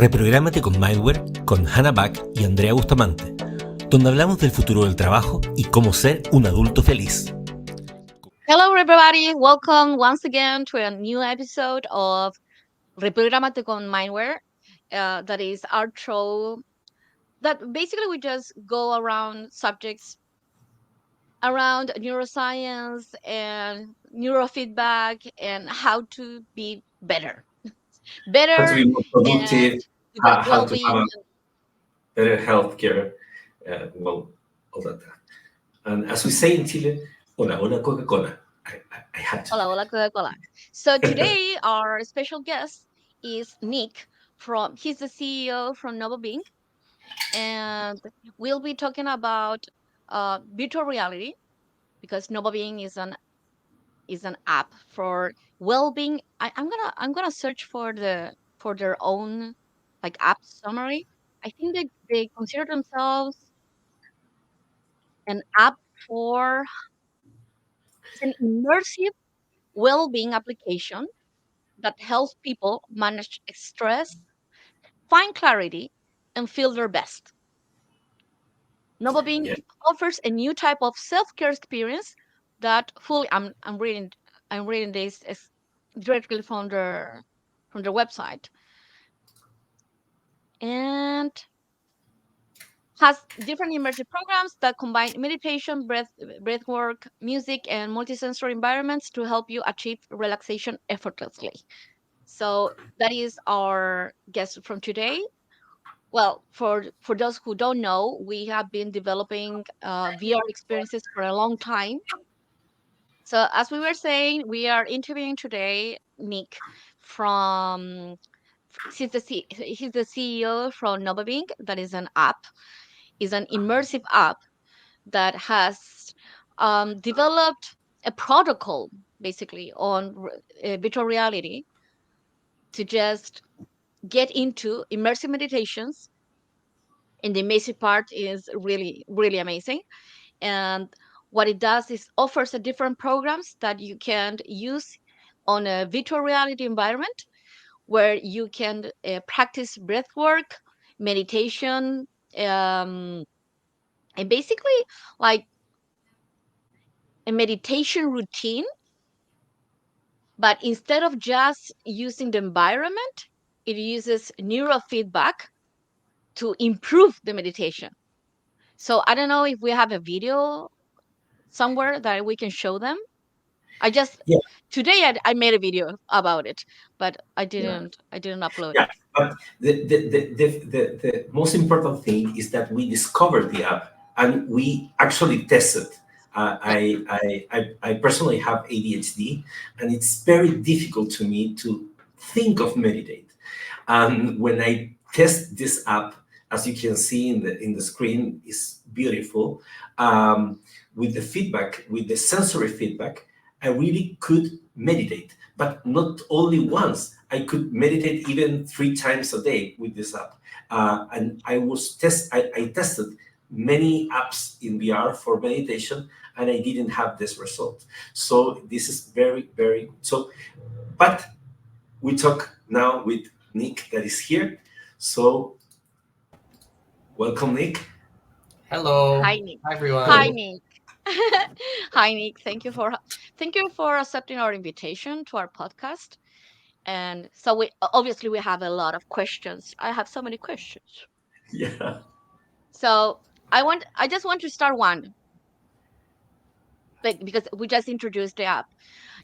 Reprográmate con Mindware con Hanna y Andrea Bustamante, donde hablamos del futuro del trabajo y cómo ser un adulto feliz. Hello, everybody. Welcome once again to a new episode of Reprogrammate con Mindware. That is our show that basically we just go around subjects around neuroscience and neurofeedback and how to be better, How to better be more and productive, with the how to have well-being. a better healthcare, all that. And as we say in Chile, hola, hola, Coca-Cola. I had to. Hola, hola, Coca-Cola. So today our special guest is Nik he's the CEO from Novobeing, and we'll be talking about virtual reality because Novobeing is an app for well-being. I'm gonna search for their own like app summary. I think they consider themselves an app for it's an immersive well-being application that helps people manage stress, find clarity, and feel their best. Novobeing Yeah. offers a new type of self-care experience that fully I'm reading this directly from their website, and has different immersive programs that combine meditation, breath work, music, and multisensory environments to help you achieve relaxation effortlessly. So that is our guest from today. Well, for those who don't know, we have been developing VR experiences for a long time. So as we were saying, we are interviewing today Nick from he's the CEO from Novobeing. That is an app, is an immersive app that has developed a protocol basically on virtual reality to just get into immersive meditations. And the amazing part is really, really amazing. And what it does is offers a different programs that you can use on a virtual reality environment where you can practice breath work, meditation, um, and basically like a meditation routine. But instead of just using the environment, it uses neurofeedback to improve the meditation. So I don't know if we have a video somewhere that we can show them. I just Yeah. today I made a video about it, but I Yeah. didn't upload Yeah. it. But the most important thing is that we discovered the app and we actually tested. Yeah. I personally have ADHD, and it's very difficult to me to think of meditate. And when I test this app, as you can see in the screen, is beautiful. With the feedback, with the sensory feedback, I really could meditate, but not only once. I could meditate even 3 times a day with this app. And I tested many apps in VR for meditation, and I didn't have this result. So this is very, very so. But we talk now with Nik that is here. So welcome, Nik. Hello. Hi Nick. Hi, everyone. Hi Hello. Nick. Hi Nick. Thank you for accepting our invitation to our podcast. And so we obviously we have a lot of questions. I have so many questions. Yeah. So I just want to start one, like because we just introduced the app,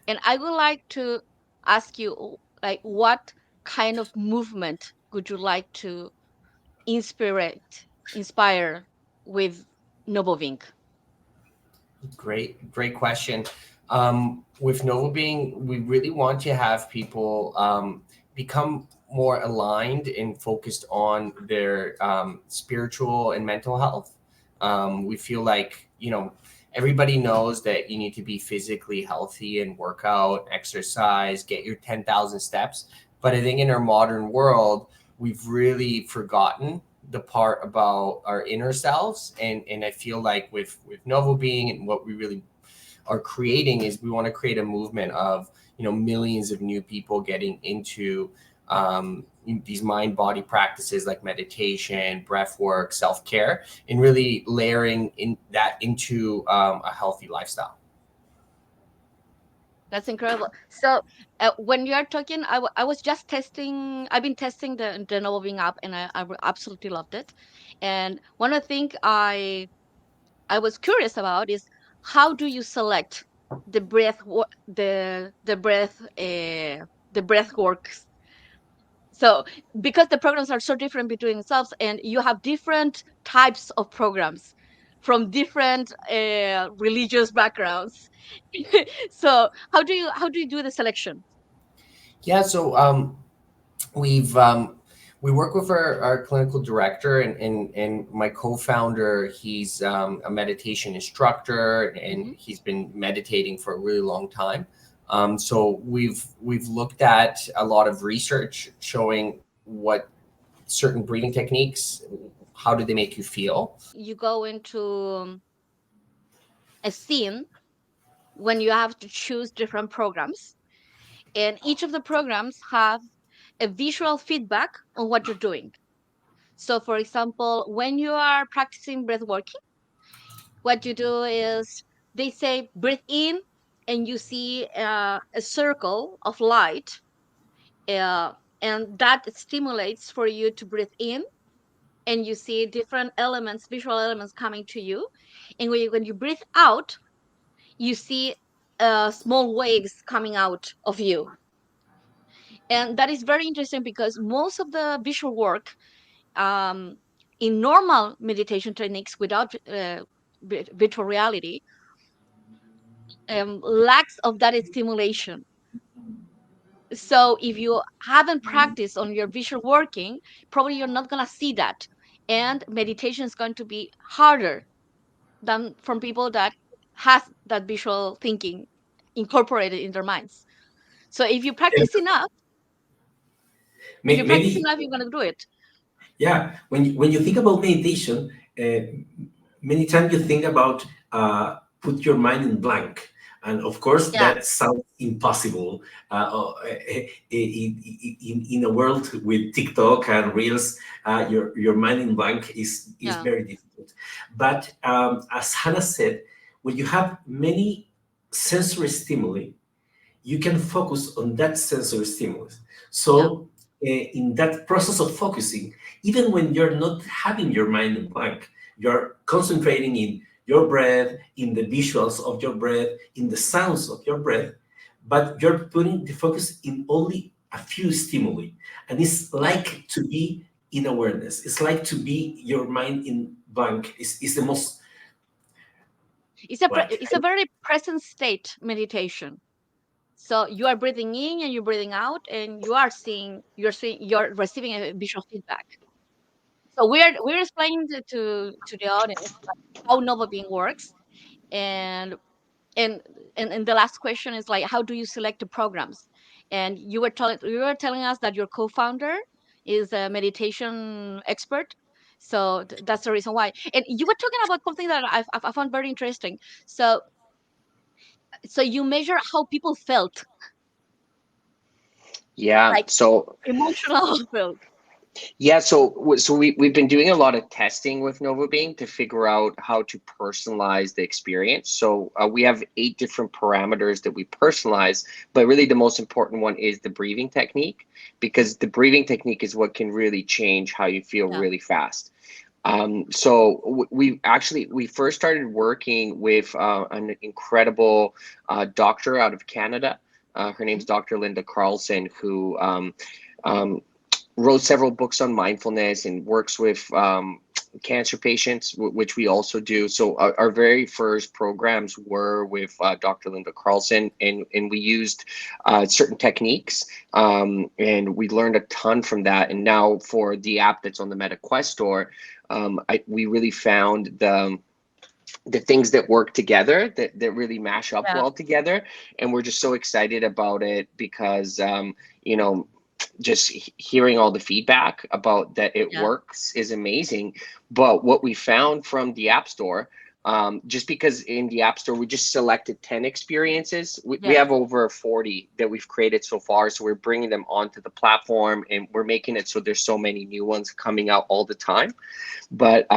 and I would like to ask you like what kind of movement would you like to inspire with Novobeing? Great question. With Novobeing, we really want to have people become more aligned and focused on their spiritual and mental health. We feel like, everybody knows that you need to be physically healthy and work out, exercise, get your 10,000 steps. But I think in our modern world, we've really forgotten the part about our inner selves. And I feel like with Novobeing and what we really are creating is we want to create a movement of, millions of new people getting into these mind-body practices like meditation, breath work, self-care, and really layering into a healthy lifestyle. That's incredible. So when you are talking, I was just testing. I've been testing the Novobeing app, and I absolutely loved it. And one of the things I was curious about is how do you select the the breath works. So because the programs are so different between themselves, and you have different types of programs from different religious backgrounds. So how do you do the selection? Yeah, so we've we work with our clinical director and my co-founder. He's a meditation instructor, and Hmm. he's been meditating for a really long time. So we've looked at a lot of research showing what certain breathing techniques, how do they make you feel. You go into a scene when you have to choose different programs, and each of the programs have a visual feedback on what you're doing. So for example, when you are practicing breath work, what you do is they say breathe in, and you see a circle of light, uh, and that stimulates for you to breathe in, and you see different elements, visual elements coming to you, and when you breathe out, you see small waves coming out of you. And that is very interesting because most of the visual work, um, in normal meditation techniques without virtual reality, lacks of that stimulation. So if you haven't practiced on your visual working, probably you're not going to see that. And meditation is going to be harder than from people that has that visual thinking incorporated in their minds. So if you practice enough, Maybe, you're going to do it. yeah. When you think about meditation, many times you think about put your mind in blank, and of course Yeah, that sounds impossible in a world with TikTok and Reels. Your mind in blank is yeah, very difficult. But as Hannah said, when you have many sensory stimuli, you can focus on that sensory stimulus. yeah. So, in that process of focusing, even when you're not having your mind in blank, you're concentrating in your breath, in the visuals of your breath, in the sounds of your breath, but you're putting the focus in only a few stimuli. And it's Yeah. like to be in awareness. It's like to be your mind in blank. Is the most like It's a very present state meditation. So you are breathing in and you're breathing out, and you're receiving a visual feedback. So we're explaining to the audience like how Novobeing works, and and and the last question is like how do you select the programs? And you were telling us that your co-founder is a meditation expert. So that's the reason why. And you were talking about something that I found very interesting. So you measure how people felt, Yeah, like so emotional felt. yeah, so we've been doing a lot of testing with Novobeing to figure out how to personalize the experience. So we have 8 different parameters that we personalize, but really the most important one is the breathing technique, because the breathing technique is what can really change how you feel Yeah. really fast. We first started working with an incredible doctor out of Canada. Her name's Mhm. Dr. Linda Carlson, who um, wrote several books on mindfulness and works with cancer patients, which we also do. So our very first programs were with Dr. Linda Carlson, and we used certain techniques, and we learned a ton from that. And now for the app that's on the Meta Quest store, we really found the things that work together that really mash up Yeah. well together, and we're just so excited about it because you know just hearing all the feedback about that it Yeah. works is amazing. But what we found from the App Store just because in the App Store, we just selected 10 experiences. We Yeah. have over 40 that we've created so far. So we're bringing them onto the platform, and we're making it so there's so many new ones coming out all the time. But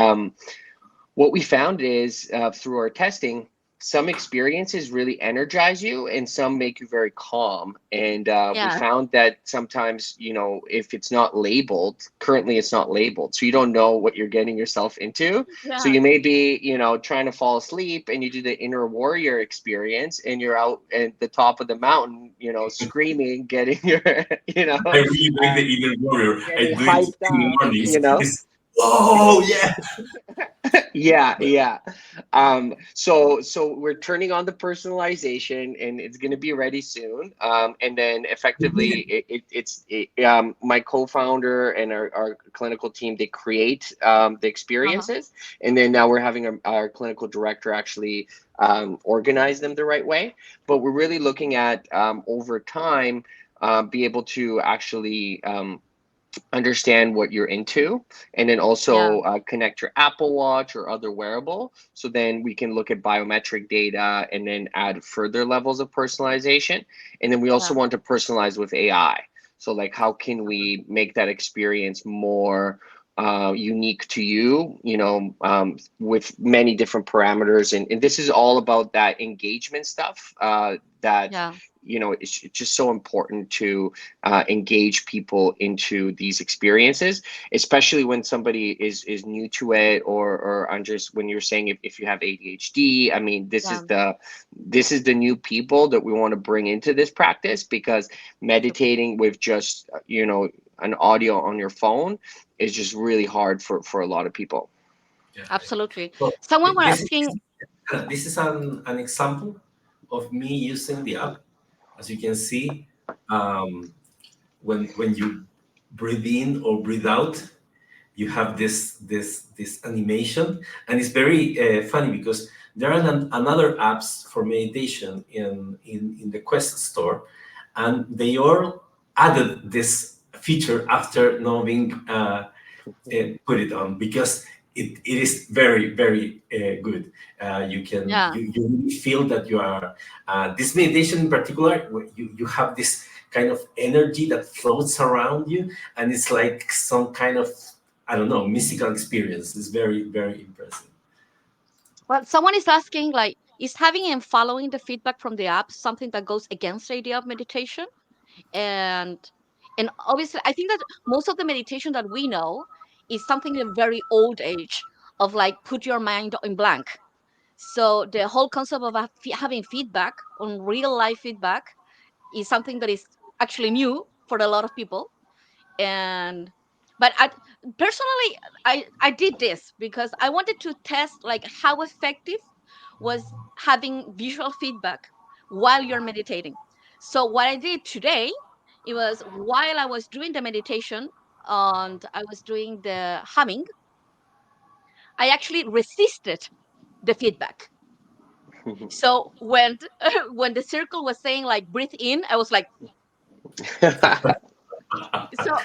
what we found is through our testing, some experiences really energize you and some make you very calm. And we found that sometimes, you know, if it's not labeled, currently it's not labeled, so you don't know what you're getting yourself into. Yeah. So you may be, you know, trying to fall asleep and you do the inner warrior experience and you're out at the top of the mountain, you know, screaming, getting your, you know, I really like the inner warrior. I getting do it hyped in the up, mornings. you know? It's, oh yeah. Yeah. So we're turning on the personalization, and it's going to be ready soon. And then effectively, my co-founder and our clinical team, they create the experiences, and then now we're having our clinical director actually organize them the right way. But we're really looking at over time, be able to actually understand what you're into, and then also connect your Apple Watch or other wearable, so then we can look at biometric data and then add further levels of personalization. And then we also want to personalize with AI. So like, how can we make that experience more unique to you, you know, with many different parameters. And this is all about that engagement stuff that you know, it's just so important to engage people into these experiences, especially when somebody is new to it, or Andres, when you're saying if you have ADHD, I mean, this is the new people that we want to bring into this practice, because meditating with just, you know, an audio on your phone is just really hard for a lot of people. Yeah. Absolutely. So Someone was asking. this is an example of me using the app. As you can see, when you breathe in or breathe out, you have this animation, and it's very funny because there are another apps for meditation in the Quest store, and they all added this feature after Novobeing put it on, because it is very good. You can you really feel that you are this meditation in particular, where you have this kind of energy that floats around you, and it's like some kind of, I don't know, mystical experience. It's very impressive. Well, someone is asking, like, is having and following the feedback from the app something that goes against the idea of meditation? And obviously, I think that most of the meditation that we know is something in a very old age of, like, put your mind in blank. So the whole concept of having feedback, on real life feedback, is something that is actually new for a lot of people. And but personally, I did this because I wanted to test, like, how effective was having visual feedback while you're meditating. So what I did today, it was while I was doing the meditation and I was doing the humming, I actually resisted the feedback. So when when the circle was saying, like, breathe in, I was like, so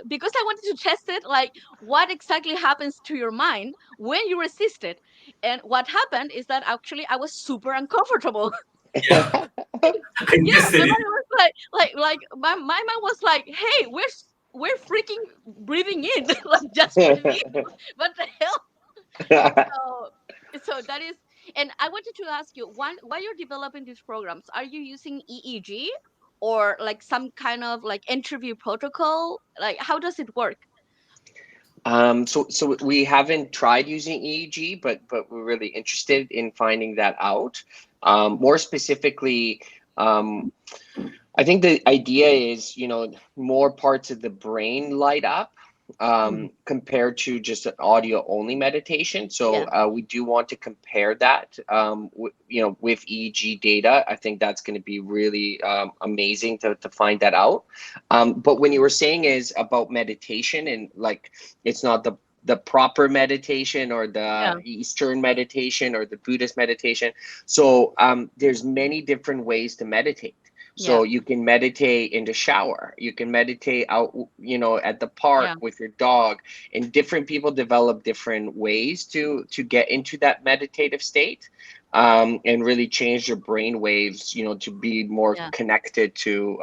because I wanted to test it, like, what exactly happens to your mind when you resist it. And what happened is that actually I was super uncomfortable. Yeah, I Yeah, tested my it. mind was like my mind was like, hey, we're freaking breathing in. Like, just breathe in. What the hell? So that is. And I wanted to ask you, while you're developing these programs, are you using EEG or like some kind of like interview protocol? Like, how does it work? So we haven't tried using EEG, but we're really interested in finding that out. More specifically, I think the idea is, you know, more parts of the brain light up compared to just an audio only meditation. So we do want to compare that, you know, with EEG data. I think that's going to be really amazing to find that out. But when you were saying is about meditation, and like, it's not the proper meditation or the Eastern meditation or the Buddhist meditation. So there's many different ways to meditate. So you can meditate in the shower. You can meditate out, at the park with your dog. And different people develop different ways to get into that meditative state, and really change their brain waves, to be more connected to,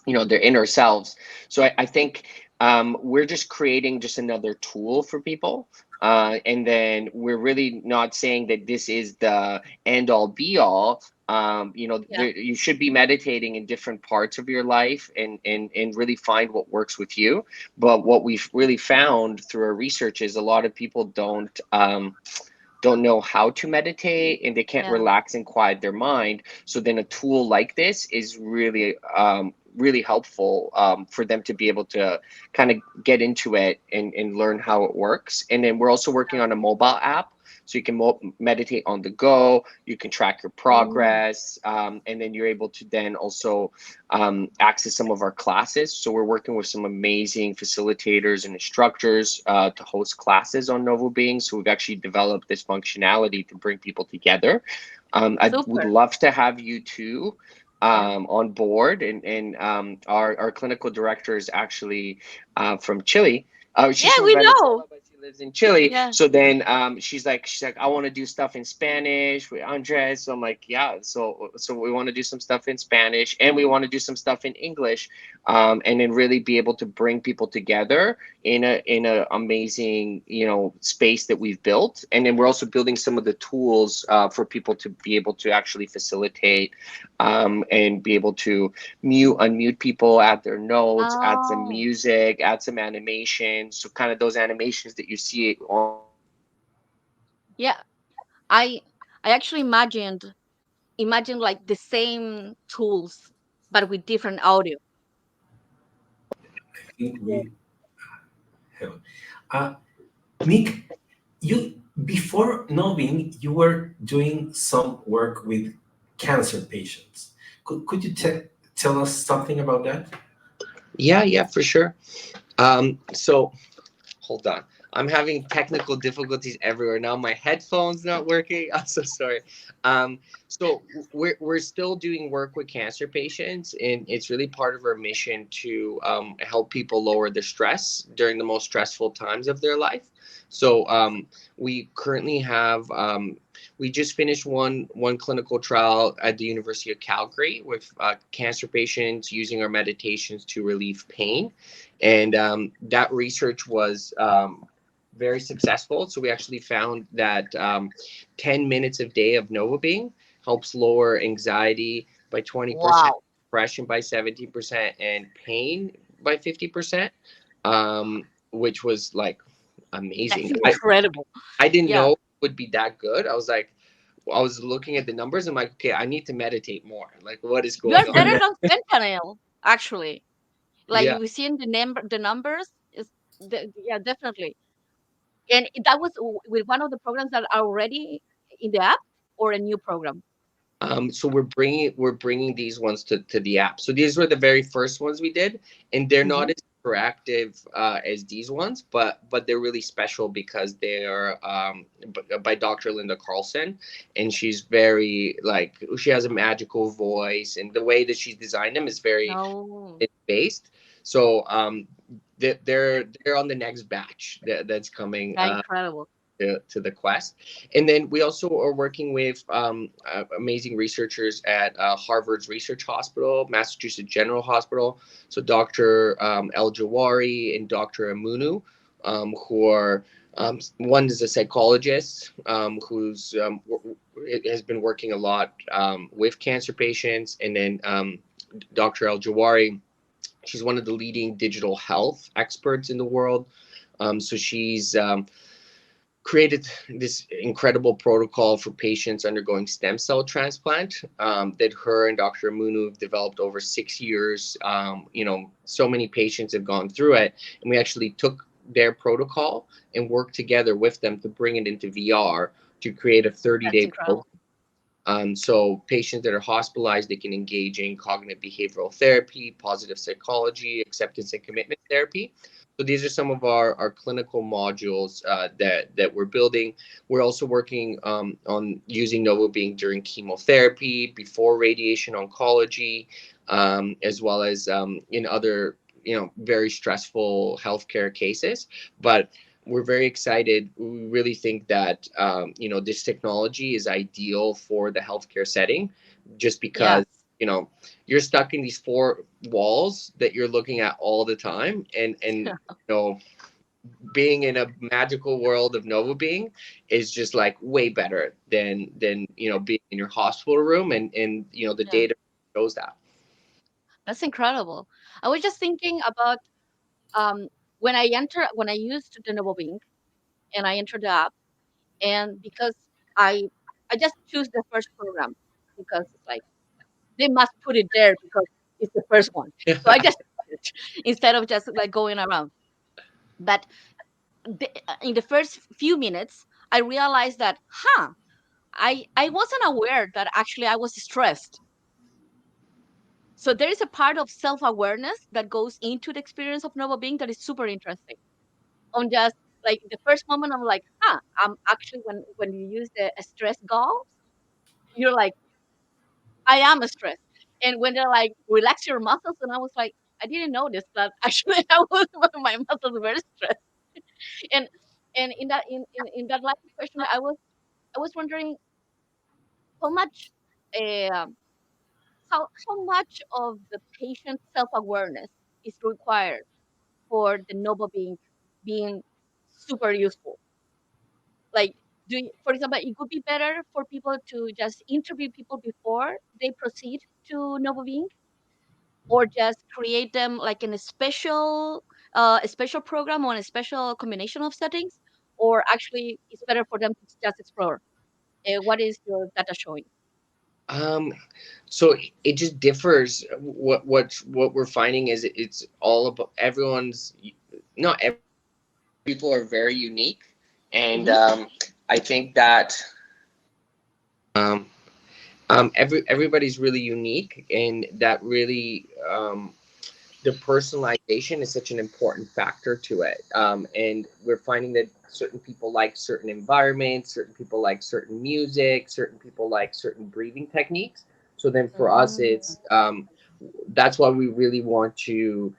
their inner selves. So I think we're just creating just another tool for people. And then we're really not saying that this is the end all be all. You should be meditating in different parts of your life, and really find what works with you. But what we've really found through our research is a lot of people don't know how to meditate, and they can't relax and quiet their mind. So then a tool like this is really really helpful for them to be able to kind of get into it and learn how it works. And then we're also working on a mobile app, so you can meditate on the go. You can track your progress, and then you're able to then also access some of our classes. So we're working with some amazing facilitators and instructors to host classes on Novobeing. So we've actually developed this functionality to bring people together. I would love to have you too on board, and our clinical director is actually from Chile. She's from Venezuela, but she lives in Chile. So then she's like, I want to do stuff in Spanish with Andres. So I'm like, so we want to do some stuff in Spanish, and we want to do some stuff in English, and then really be able to bring people together in a amazing space that we've built. And then we're also building some of the tools for people to be able to actually facilitate, and be able to unmute people, add their notes, add some music, add some animation. So kind of those animations that you see on. I actually imagine like the same tools but with different audio. I think we have. Nik, you before Novobeing, you were doing some work with cancer patients. Could you tell us something about that? Yeah, for sure. So hold on. I'm having technical difficulties everywhere now. My headphones not working. I'm so sorry. So we're still doing work with cancer patients, and it's really part of our mission to help people lower their stress during the most stressful times of their life. So we currently have we just finished one clinical trial at the University of Calgary with cancer patients using our meditations to relieve pain, and that research was very successful. So we actually found that 10 minutes a day of Novobeing helps lower anxiety by 20%, depression by 70%, and pain by 50%, which was like amazing. That's incredible. I didn't know it would be that good. I was looking at the numbers. I'm like, okay, I need to meditate more. Like, what is going You're on? better than fentanyl, actually. Like Yeah. we seen the numbers is definitely. And that was with one of the programs that are already in the app or a new program. So we're bringing these ones to the app. So these were the very first ones we did, and they're not as interactive as these ones, but they're really special because they are by Dr. Linda Carlson, and she's very she has a magical voice, and the way that she's designed them is very based. So they're on the next batch that's coming. Incredible. To the quest. And then we also are working with amazing researchers at Harvard's Research Hospital, Massachusetts General Hospital. So Dr. El Jawari and Dr. Amunu, who are one is a psychologist who's has been working a lot with cancer patients, and then Dr. El Jawari, she's one of the leading digital health experts in the world. So she's created this incredible protocol for patients undergoing stem cell transplant that her and Dr. Amunu have developed over 6 years. So many patients have gone through it, and we actually took their protocol and worked together with them to bring it into VR to create a 30-day program. So patients that are hospitalized, they can engage in cognitive behavioral therapy, positive psychology, acceptance and commitment therapy. So these are some of our clinical modules that we're building. We're also working on using Novobeing during chemotherapy, before radiation oncology, as well as in other very stressful healthcare cases. But we're very excited. We really think that this technology is ideal for the healthcare setting, just Yes. because you're stuck in these four walls that you're looking at all the time, and being in a magical world of Novobeing is just like way better than being in your hospital room, and the Yeah. data shows that. That's incredible. I was just thinking about um, when I used the Novobeing and I entered the app, and because I I just choose the first program because it's like they must put it there because it's the first one. So I just put it instead of just like going around. But in the first few minutes, I realized that, I wasn't aware that actually I was stressed. So there is a part of self awareness that goes into the experience of Nova Being that is super interesting. On just like the first moment, I'm like, I'm actually when you use the stress gauze, you're like, I am stressed. And when they're like, relax your muscles, and I was like, I didn't notice that actually my muscles were stressed. And in that last question, I was wondering how much uh, how much of the patient's self awareness is required for the Nova being super useful. Like, for example, it could be better for people to just interview people before they proceed to Nova being, or just create them like in a special program or a special combination of settings, or actually it's better for them to just explore. What is your data showing? Um, so it just differs. What we're finding is it's all about everyone's. Not every people are very unique, and Hmm. I think that um, everybody's really unique, and that really the personalization is such an important factor to it. And we're finding that certain people like certain environments, certain people like certain music, certain people like certain breathing techniques. So then for us, Mm, it's that's why we really want to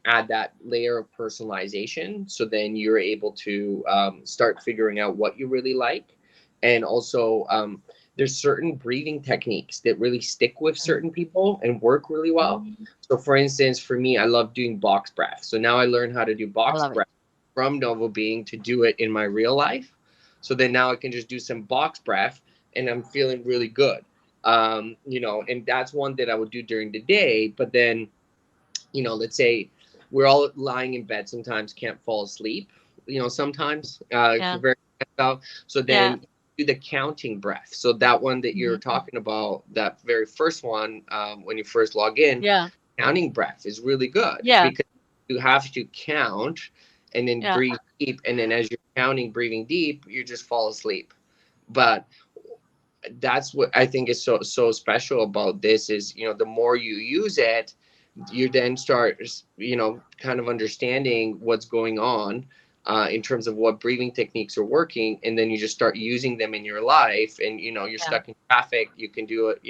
add that layer of personalization. So then you're able to start figuring out what you really like. And also, there's certain breathing techniques that really stick with certain people and work really well. mm, So, for instance, for me, I love doing box breath. So now I learned how to do I box love it. breath from Novobeing to do it in my real life. So then now I can just do some box breath and I'm feeling really good. And that's one that I would do during the day. But then, let's say we're all lying in bed sometimes, can't fall asleep, sometimes if Yeah. you're very stressed out. So Yeah. then do the counting breath. So that one that you're Hmm. talking about, that very first one, when you first log in, Yeah. counting breath is really good Yeah. because you have to count and then Yeah. breathe deep. And then as you're counting, breathing deep, you just fall asleep. But that's what I think is so special about this is, the more you use it, you then start, kind of understanding what's going on in terms of what breathing techniques are working. And then you just start using them in your life. And, you're Yeah. stuck in traffic, you can do it,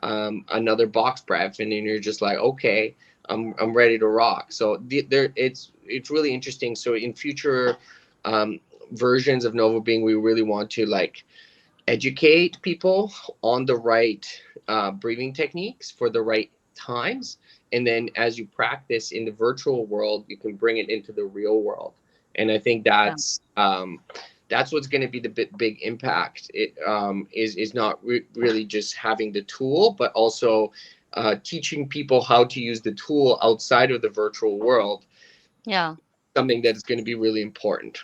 another box breath. And then you're just like, okay, I'm ready to rock. So there, it's really interesting. So in future um, versions of Nova Being, we really want to like educate people on the right breathing techniques for the right times. And then as you practice in the virtual world, you can bring it into the real world. And I think Yeah. that's what's going to be the big impact. It is not really just having the tool, but also teaching people how to use the tool outside of the virtual world. Yeah. Something that is going to be really important.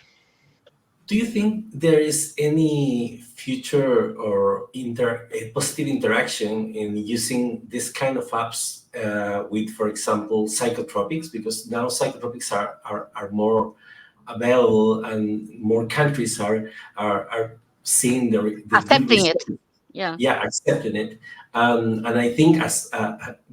Do you think there is any future or a positive interaction in using this kind of apps with, for example, psychotropics? Because now psychotropics are more available and more countries are seeing the good Accepting it. results. Yeah. Yeah, accepting it. And I think as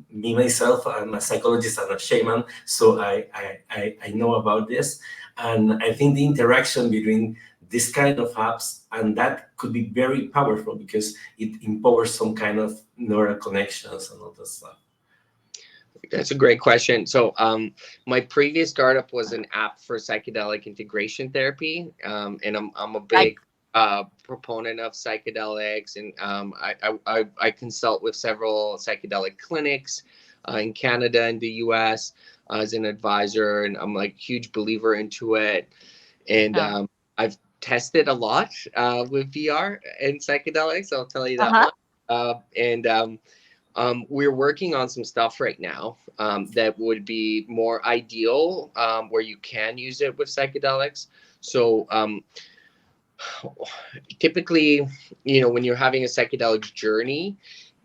me myself, I'm a psychologist and a shaman, so I know about this. And I think the interaction between this kind of apps and that could be very powerful because it empowers some kind of neural connections and all that stuff. That's a great question. So, my previous startup was an app for psychedelic integration therapy, and I'm a Right. big proponent of psychedelics, and I consult with several psychedelic clinics in Canada and the U.S. As an advisor, and I'm like huge believer into it. And Yeah. I've tested a lot with VR and psychedelics. I'll tell you that Uh-huh. much. And we're working on some stuff right now that would be more ideal, where you can use it with psychedelics. So typically, when you're having a psychedelic journey,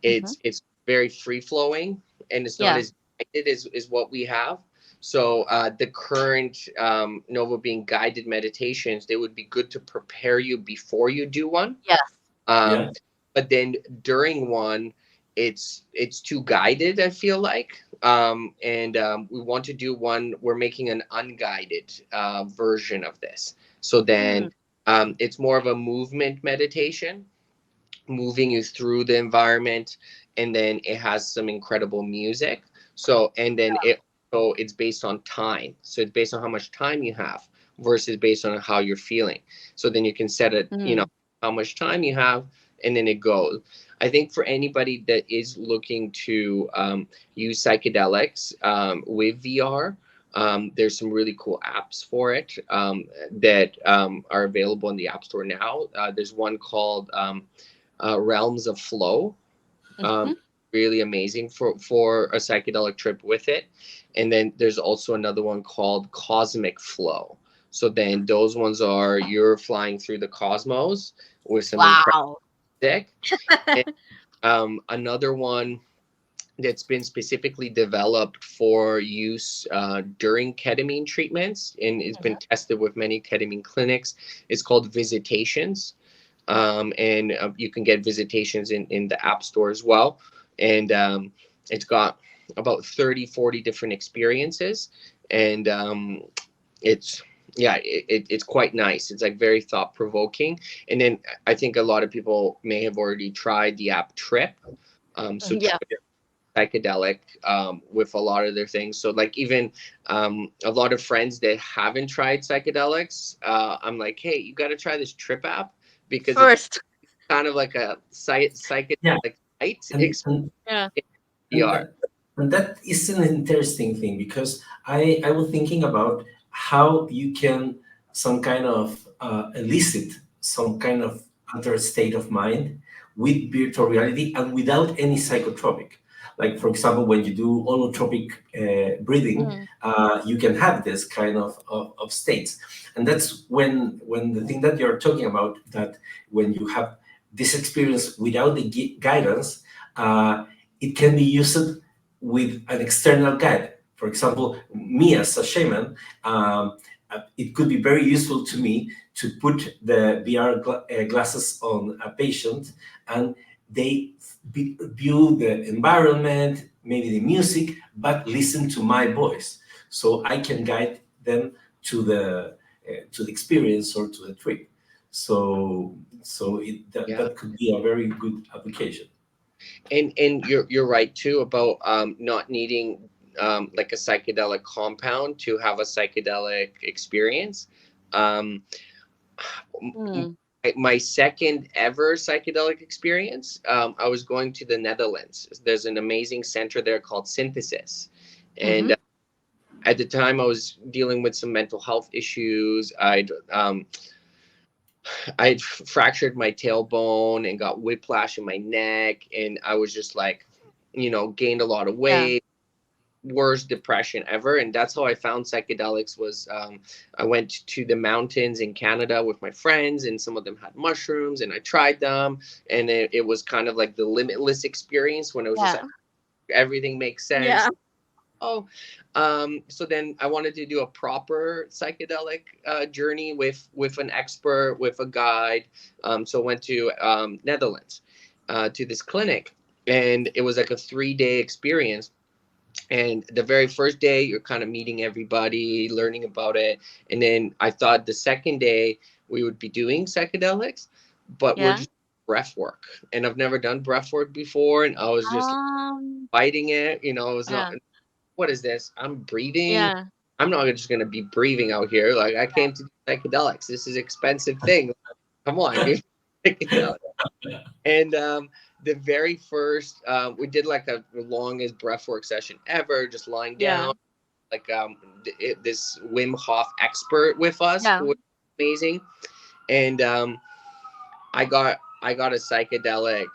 it's very free flowing, and it's not Yeah. as guided as what we have. So the current Novobeing guided meditations, they would be good to prepare you before you do one. Yes. Um, Yeah. but then during one, it's too guided, I feel like. And we want to do one. We're making an unguided version of this. So then it's more of a movement meditation, moving you through the environment, and then it has some incredible music. So and then it's based on time. So it's based on how much time you have versus based on how you're feeling. So then you can set it, how much time you have, and then it goes. I think for anybody that is looking to use psychedelics with VR, there's some really cool apps for it that are available in the App Store now. There's one called Realms of Flow. Really amazing for a psychedelic trip with it. And then there's also another one called Cosmic Flow. So then those ones are you're flying through the cosmos with some incredible Wow. music. And, another one that's been specifically developed for use during ketamine treatments, and it's been tested with many ketamine clinics, is called Visitations. And you can get Visitations in the App Store as well. And it's got about 30-40 different experiences. And it's it's quite nice. It's like very thought provoking. And then I think a lot of people may have already tried the app Trip. So Yeah. Trip, psychedelic with a lot of their things. So like even a lot of friends that haven't tried psychedelics, I'm like, hey, you got to try this Trip app because it's First. kind of like a psychedelic Yeah. light And, experience and Yeah. in And VR. that is an interesting thing because I was thinking about how you can some kind of elicit some kind of altered state of mind with virtual reality and without any psychotropic. Like for example, when you do holotropic breathing, you can have this kind of states, and that's when the thing that you're talking about, that when you have this experience without the guidance. It can be used with an external guide. For example, me as a shaman, it could be very useful to me to put the VR glasses on a patient and they view the environment, maybe the music, but listen to my voice. So I can guide them to the experience or to the trip. That could be a very good application. And you're right too about not needing like a psychedelic compound to have a psychedelic experience. Um, my second ever psychedelic experience, I was going to the Netherlands. There's an amazing center there called Synthesis, and at the time I was dealing with some mental health issues. I'd fractured my tailbone and got whiplash in my neck, and I was just like, gained a lot of Yeah. weight, worst depression ever. And that's how I found psychedelics. Was I went to the mountains in Canada with my friends, and some of them had mushrooms, and I tried them, and it was kind of like the limitless experience when it was just Yeah. like everything makes sense. Yeah. Oh, so then I wanted to do a proper psychedelic journey with an expert, with a guide. So I went to Netherlands, to this clinic, and it was like a 3-day experience. And the very first day, you're kind of meeting everybody, learning about it. And then I thought the second day we would be doing psychedelics, but we're Yeah. just breath work. And I've never done breath work before. And I was just fighting it. You know, it was not, Yeah. what is this? I'm breathing. Yeah. I'm not just going to be breathing out here. Like, I came to do psychedelics. This is an expensive thing. Come on, dude. And the very first, we did like the longest breathwork session ever, just lying Yeah. down. Like this Wim Hof expert with us, Yeah. who was amazing, and I got a psychedelic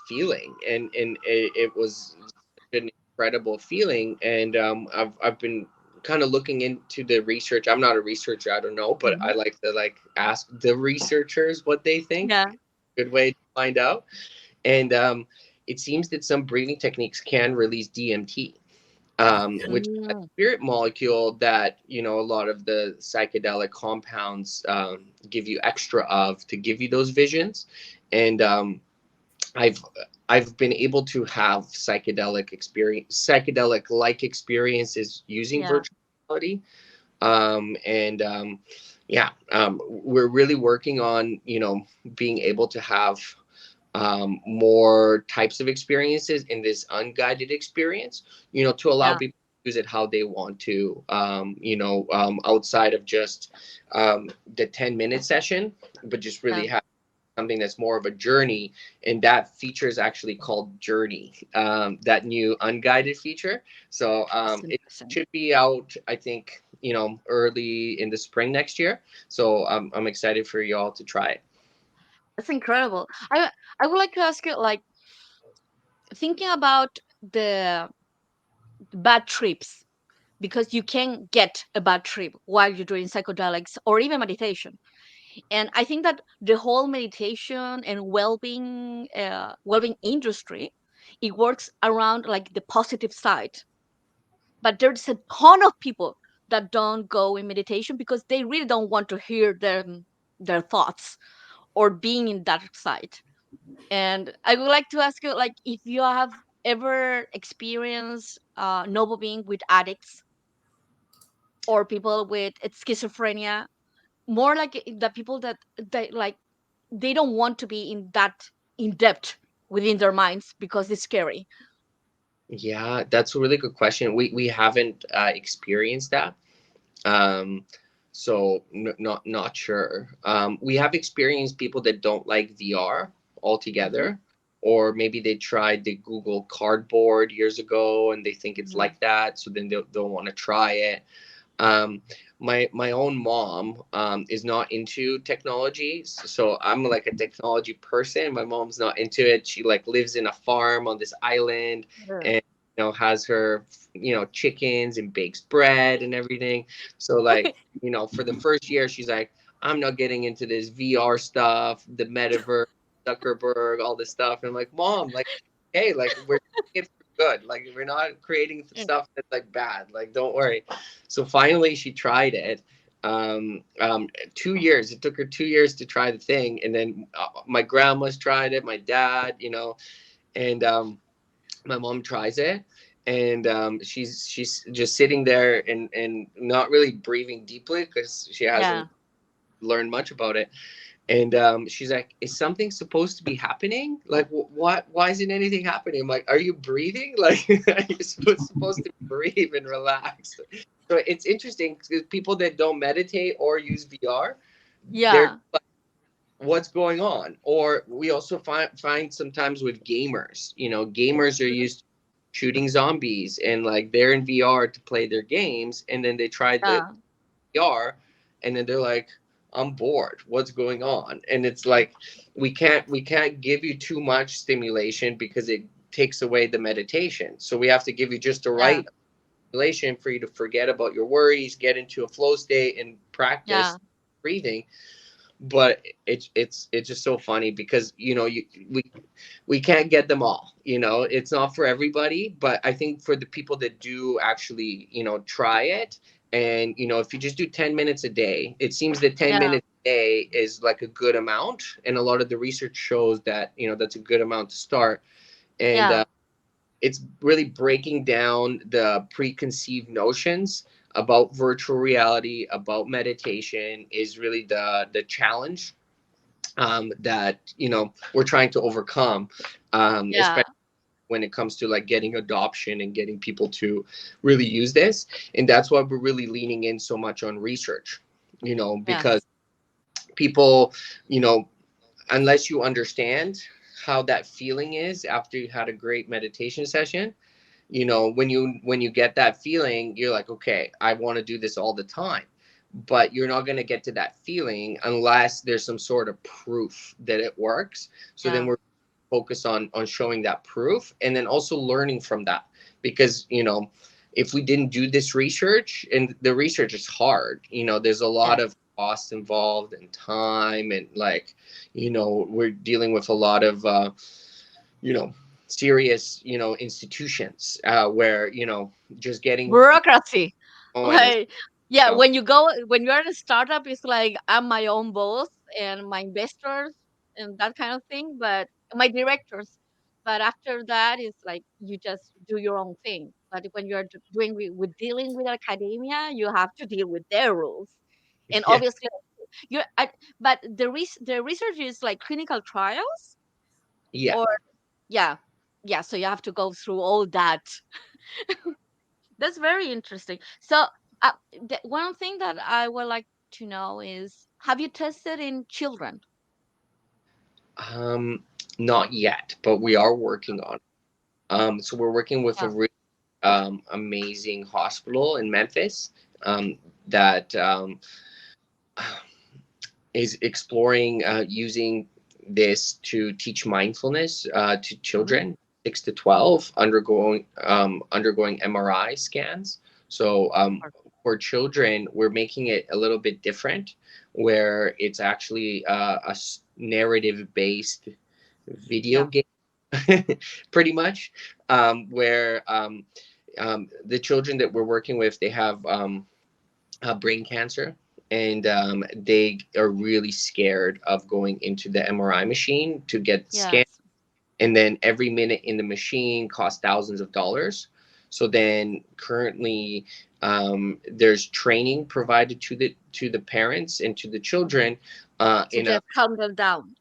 feeling, and it was an incredible feeling, and I've been kind of looking into the research. I'm not a researcher, I don't know, but I like to like ask the researchers what they think. Yeah. Good way to find out. And it seems that some breathing techniques can release DMT, which is a spirit molecule that, you know, a lot of the psychedelic compounds give you extra of to give you those visions. And I've I've been able to have psychedelic like experiences using Yeah. virtual reality. And yeah, we're really working on, you know, being able to have more types of experiences in this unguided experience, you know, to allow Yeah. people to use it how they want to, you know, outside of just the 10-minute session, but just really Yeah. have something that's more of a journey. And that feature is actually called Journey, that new unguided feature. So That's it interesting. should be out, I think, you know, early in the spring next year. So I'm excited for y'all to try it. That's incredible. I would like to ask you, like, thinking about the bad trips, because you can get a bad trip while you're doing psychedelics or even meditation. And I think that the whole meditation and well-being industry, it works around like the positive side. But there's a ton of people that don't go in meditation because they really don't want to hear their thoughts or being in that side. And I would like to ask you, like, if you have ever experienced Novobeing with addicts or people with schizophrenia, more like the people that they like, they don't want to be in that in depth within their minds because it's scary. Yeah, that's a really good question. We haven't experienced that. Um, so not sure. We have experienced people that don't like VR Hmm. altogether, or maybe they tried the Google Cardboard years ago and they think it's Hmm. like that, so then they'll want to try it. Um, my own mom is not into technology, so I'm like a technology person. My mom's not into it. She like lives in a farm on this island, Yeah. and you know, has her, you know, chickens and bakes bread and everything. So like, you know, for the first year she's like, I'm not getting into this VR stuff, the metaverse, Zuckerberg, all this stuff. And I'm like, Mom, like, hey, like we're doing it for good. Like we're not creating Yeah. stuff that's like bad. Like don't worry. So finally, she tried it. 2 years. It took her 2 years to try the thing, and then my grandma's tried it. My dad, you know, and my mom tries it, and she's just sitting there and not really breathing deeply because she hasn't Yeah. learned much about it. And she's like, "Is something supposed to be happening? Like, what? Why isn't anything happening?" I'm like, "Are you breathing? Like, are you supposed to breathe and relax?" So it's interesting because people that don't meditate or use VR, they're Yeah. like, "What's going on?" Or we also find sometimes with gamers, you know, gamers are Mhm. used to shooting zombies and like they're in VR to play their games, and then they try the Yeah. VR, and then they're like, I'm bored, what's going on? And it's like we can't give you too much stimulation because it takes away the meditation, so we have to give you just the Yeah. right stimulation for you to forget about your worries, get into a flow state and Yeah. practice breathing. But it's just so funny because, you know, we can't get them all, you know, it's not for everybody. But I think for the people that do actually, you know, try it, And, if you just do 10 minutes a day, it seems that 10 Yeah. minutes a day is like a good amount. And a lot of the research shows that, that's a good amount to start. And Yeah. it's really breaking down the preconceived notions about virtual reality, about meditation is really the challenge that, we're trying to overcome, Yeah. especially when it comes to like getting adoption and getting people to really use this. And that's why we're really leaning in so much on research, because Yes. people, you know, unless you understand how that feeling is after you had a great meditation session, when you get that feeling, you're like, okay, I want to do this all the time. But you're not going to get to that feeling unless there's some sort of proof that it works. So then Yeah. we're focused on showing that proof, and then also learning from that. Because if we didn't do this research, and the research is hard, there's a lot Yes. of cost involved and time, and like, we're dealing with a lot of you know serious institutions where just getting Bureaucracy. going is Like, yeah, so when you're in a startup, it's like I'm my own boss and my investors and that kind of thing, but my directors. But after that, it's like you just do your own thing. But when you're doing with dealing with academia, you have to deal with their rules, and yeah, obviously, you. But the research is like clinical trials, yeah. or yeah, yeah. So you have to go through all that. That's very interesting. So, one thing that I would like to know is, have you tested in children? um Not yet, but we are working on it. So we're working with a Yeah. really amazing hospital in Memphis that is exploring using this to teach mindfulness to Hmm. children 6 to 12 undergoing MRI scans. So for children, we're making it a little bit different, where it's actually narrative based video Yeah. game, pretty much, where the children that we're working with, they have brain cancer, and they are really scared of going into the MRI machine to get scanned. Yes. And then every minute in the machine costs thousands of dollars. So then currently, there's training provided to the parents and to the children To just calm them down.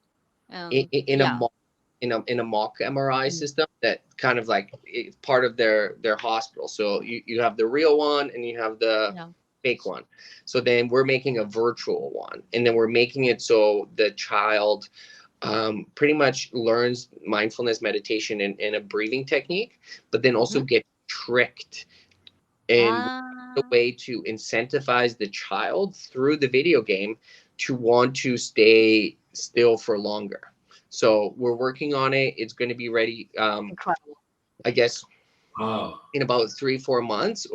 in a Yeah. mock in a mock MRI Mm. system that kind of like it's part of their hospital. So you have the real one and you have the Yeah. fake one. So then we're making a virtual one, and then we're making it so the child pretty much learns mindfulness meditation in a breathing technique, but then also Hmm. get tricked. And the Ah. way to incentivize the child through the video game to want to stay still for longer. So we're working on it. It's going to be ready, Incredible. I guess, Wow. in about 3-4 months.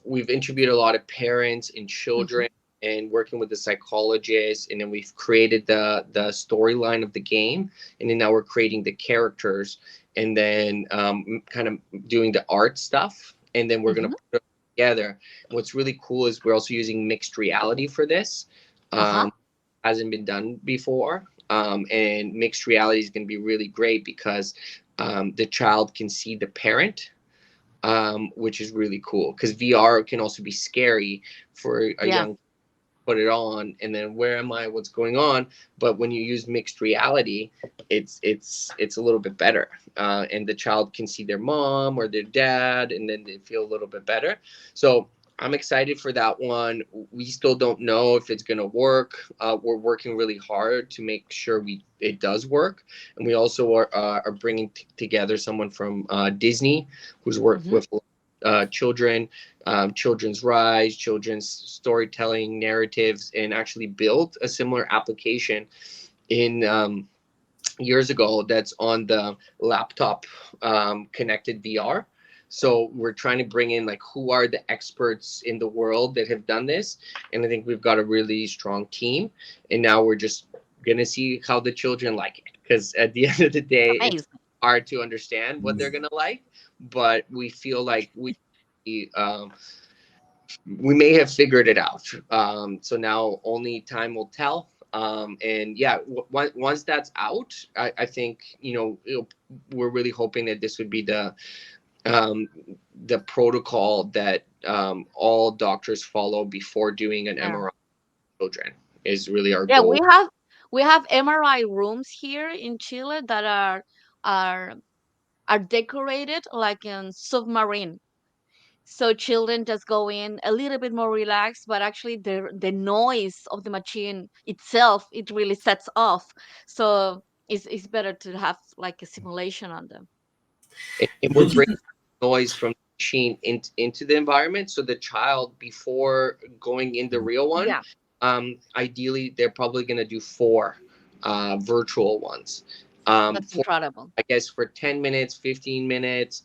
We've interviewed a lot of parents and Hmm. children, and working with the psychologists, and then we've created the storyline of the game, and then now we're creating the characters, and then kind of doing the art stuff, and then we're gonna Hmm. put it together. What's really cool is we're also using mixed reality for this. Uh-huh. Hasn't been done before. And mixed reality is going to be really great because the child can see the parent, which is really cool because VR can also be scary for a Yeah. young put it on and then where am I, what's going on. But when you use mixed reality, it's a little bit better, and the child can see their mom or their dad and then they feel a little bit better. So I'm excited for that one. We still don't know if it's going to work. We're working really hard to make sure it does work, and we also are bringing together someone from Disney who's worked Hmm. with children, children's rise, children's storytelling narratives, and actually built a similar application in years ago that's on the laptop connected VR. So we're trying to bring in like who are the experts in the world that have done this, and I think we've got a really strong team. And now we're just gonna see how the children like it, because at the end of the day, it's Amazing. hard to understand what they're gonna like, but we feel like we we may have figured it out. So now only time will tell. And yeah, once that's out, I think, we're really hoping that this would be the protocol that all doctors follow before doing an MRI children is really our Yeah, goal. we have MRI rooms here in Chile that are are decorated like in submarine. So children just go in a little bit more relaxed, but actually the noise of the machine itself, it really sets off. So it's better to have like a simulation on them. And we're bringing noise from the machine into the environment. So the child, before going in the real one, Yeah, ideally they're probably going to do 4 virtual ones. that's For, incredible. I guess, for 10 minutes, 15 minutes,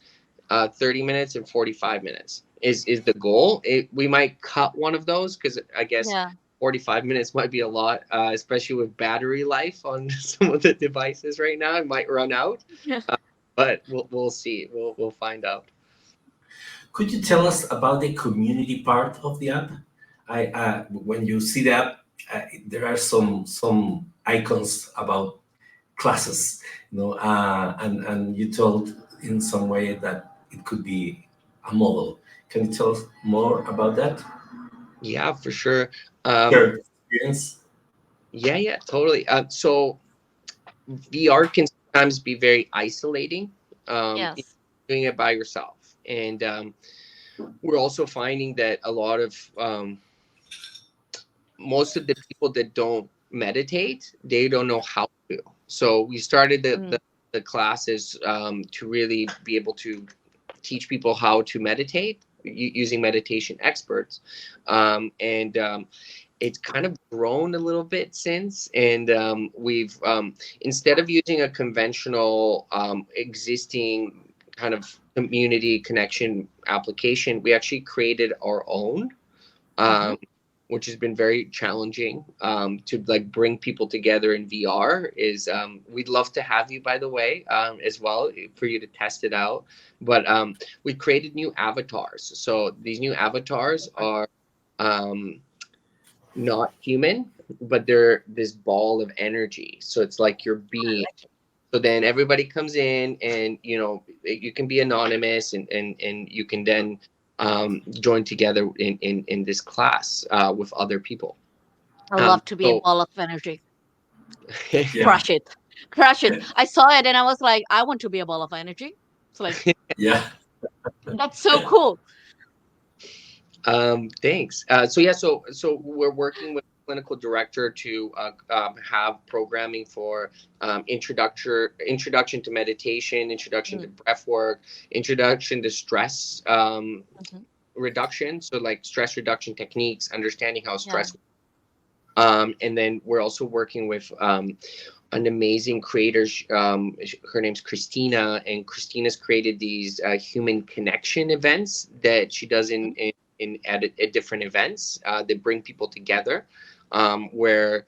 30 minutes, and 45 minutes is the goal. We might cut one of those because I guess Yeah. 45 minutes might be a lot, especially with battery life on some of the devices right now. It might run out. Yeah. But we'll see. We'll find out. Could you tell us about the community part of the app? When you see the app, there are some icons about classes, and you told in some way that it could be a model. Can you tell us more about that? Yeah, for sure. Shared experience. Yeah, totally. So VR can sometimes be very isolating, Yes. doing it by yourself. And we're also finding that a lot of most of the people that don't meditate, they don't know how to. So we started the classes to really be able to teach people how to meditate using meditation experts. And it's kind of grown a little bit since. And we've, instead of using a conventional existing kind of community connection application, we actually created our own. Which has been very challenging to like bring people together in VR. Is we'd love to have you, by the way, as well, for you to test it out. But we created new avatars. So these new avatars are not human, but they're this ball of energy. So it's like your being. So then everybody comes in, and you can be anonymous, and you can then join together in this class with other people. I love to be a So ball of energy. Yeah, Crush it. Crush it. I saw it and I was like, I want to be a ball of energy. It's like, yeah. that's so cool. Thanks. So we're working with a clinical director to have programming for introduction to meditation, introduction to breath work, introduction to stress reduction. So like stress reduction techniques, understanding how stress. And then we're also working with an amazing creator. Her name's Christina, and Christina's created these human connection events that she does at different events that bring people together, where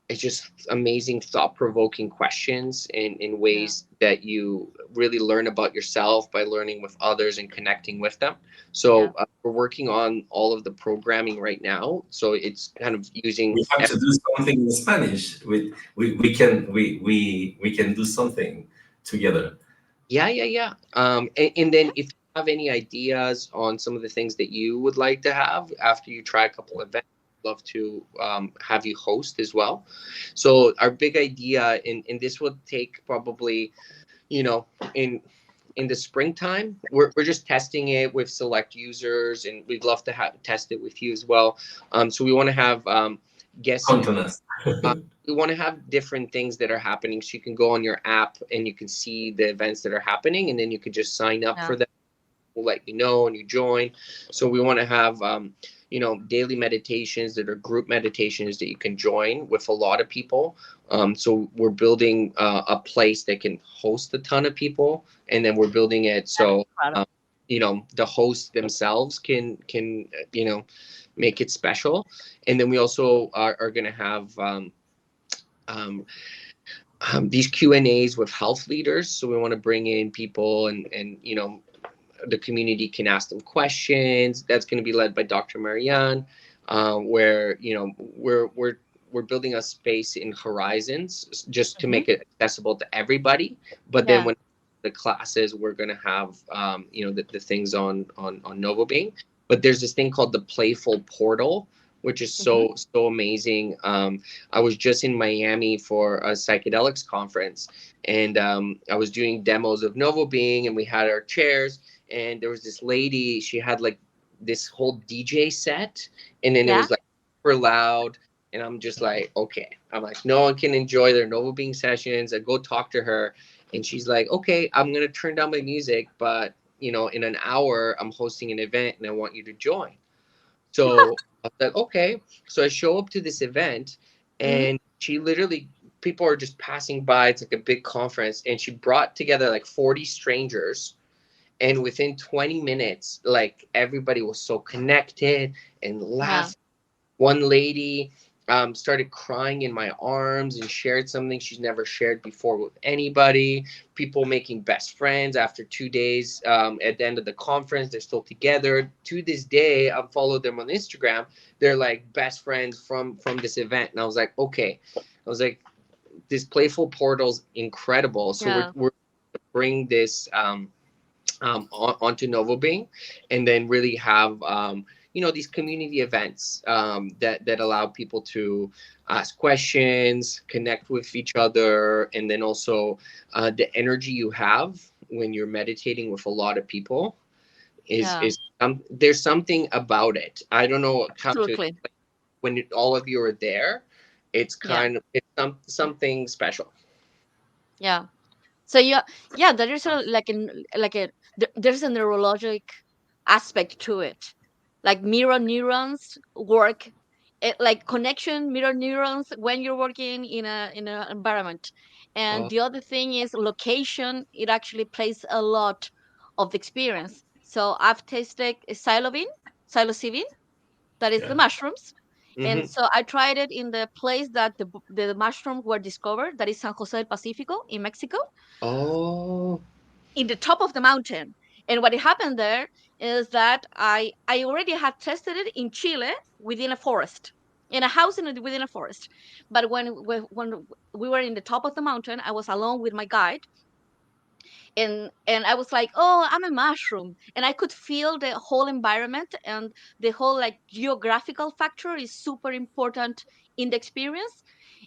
it's just amazing thought-provoking questions in ways that you really learn about yourself by learning with others and connecting with them. So we're working on all of the programming right now. So it's kind of using. We have to do something in Spanish. We can do something together. Yeah. And then if you have any ideas on some of the things that you would like to have after you try a couple of events, I'd love to have you host as well. So our big idea, and this will take probably, in the springtime, we're just testing it with select users, and we'd love to test it with you as well. So we want to have guests. We want to have different things that are happening, so you can go on your app and you can see the events that are happening, and then you can just sign up for them. We'll let you know and you join. So we want to have daily meditations that are group meditations that you can join with a lot of people. So we're building a place that can host a ton of people, and then we're building it so the hosts themselves can make it special. And then we also are going to have these Q&As with health leaders. So we want to bring in people and the community can ask them questions. That's going to be led by Dr. Marianne, where we're building a space in Horizons just to make it accessible to everybody. But then when the classes, we're going to have the things on Novobeing. But there's this thing called the Playful Portal, which is so amazing. I was just in Miami for a psychedelics conference, and I was doing demos of Novobeing, and we had our chairs, and there was this lady. She had like this whole DJ set, and then it was like super loud. And I'm just like, okay. I'm like, no one can enjoy their Novobeing sessions. I go talk to her, and she's like, okay, I'm gonna turn down my music, but in an hour I'm hosting an event, and I want you to join. So I was like, okay. So I show up to this event, and she literally, people are just passing by. It's like a big conference, and she brought together like 40 strangers. And within 20 minutes, like everybody was so connected and laughing. One lady started crying in my arms and shared something she's never shared before with anybody. People making best friends after 2 days. At the end of the conference, they're still together. To this day, I've followed them on Instagram. They're like best friends from this event. And I was like, okay. I was like, this Playful Portal's incredible. So we're bring this onto Novobeing, and then really have these community events that allow people to ask questions, connect with each other, and then also the energy you have when you're meditating with a lot of people is there's something about it. I don't know how to explain. When all of you are there, it's kind of something special. So there is there's a neurologic aspect to it. Like mirror neurons work, like connection mirror neurons when you're working in a environment. And the other thing is location. It actually plays a lot of the experience. So I've tasted psilocybin, that is the mushrooms. And so I tried it in the place that the mushrooms were discovered, that is San Jose del Pacifico in Mexico. In the top of the mountain. And what happened there is that I already had tested it in Chile within a forest, in a house within a forest. But when we were in the top of the mountain, I was alone with my guide, and I was like, oh, I'm a mushroom, and I could feel the whole environment, and the whole like geographical factor is super important in the experience.